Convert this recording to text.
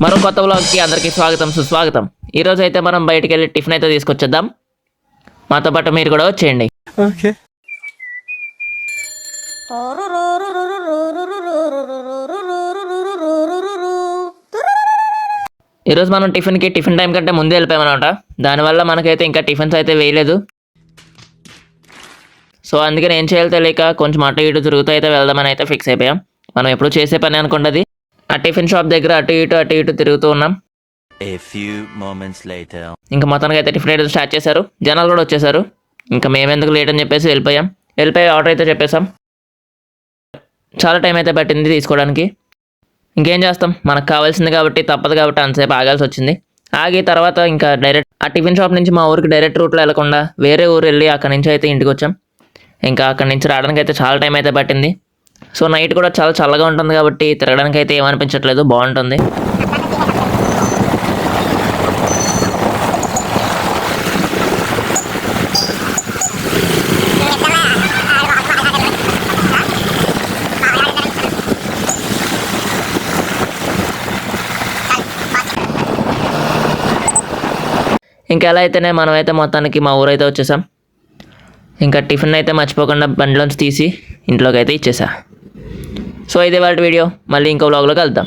మరో కొత్త వ్లాగ్కి అందరికీ స్వాగతం సుస్వాగతం. ఈరోజు అయితే మనం బయటికి వెళ్ళి టిఫిన్ అయితే తీసుకొచ్చేద్దాం. మాతో పాటు మీరు కూడా వచ్చేయండి. ఓకే. ఈరోజు మనం టిఫిన్ టైం కంటే ముందే వెళ్ళిపోయామన్నమాట. దానివల్ల మనకైతే ఇంకా టిఫిన్స్ అయితే వేయలేదు. సో అందుకని ఏం చేయాలో తెలియక కొంచెం అటు ఇటు తిరుగుతూ అయితే వెళ్దామని అయితే ఫిక్స్ అయిపోయాం. మనం ఎప్పుడు చేసే పని అనుకుంటుంది. ఆ టిఫిన్ షాప్ దగ్గర అటు ఇటు తిరుగుతూ ఉన్నాం. ఇంకా మొత్తానికి అయితే టిఫిన్ అయితే స్టార్ట్ చేశారు. జనాలు కూడా వచ్చేసారు. ఇంకా మేమెందుకు లేట్ అని చెప్పేసి వెళ్ళిపోయి ఆర్డర్ అయితే చెప్పేసాం. చాలా టైం అయితే పట్టింది తీసుకోవడానికి. ఇంకేం చేస్తాం, మనకు కావాల్సింది కాబట్టి తప్పదు కాబట్టి అంతసేపు ఆగాల్సి వచ్చింది. ఆగి తర్వాత ఇంకా డైరెక్ట్ ఆ టిఫిన్ షాప్ నుంచి మా ఊరికి డైరెక్ట్ రూట్లో వెళ్ళకుండా వేరే ఊరు వెళ్ళి అక్కడి నుంచి అయితే ఇంటికి వచ్చాం. ఇంకా అక్కడి నుంచి రావడానికి అయితే చాలా టైం అయితే పట్టింది. సో నైట్ కూడా చాలా చల్లగా ఉంటుంది కాబట్టి తిరగడానికి అయితే ఏమనిపించట్లేదు, బాగుంటుంది. ఇంకా ఎలా అయితేనే మనమైతే మొత్తానికి మా ఊరైతే వచ్చేసాం. ఇంకా టిఫిన్ అయితే మర్చిపోకుండా బండిలోంచి తీసి ఇంట్లోకి అయితే ఇచ్చేసా. సో ఇదే వాళ్ళ వీడియో. మళ్ళీ ఇంకో వ్లాగ్లో కలుద్దాం.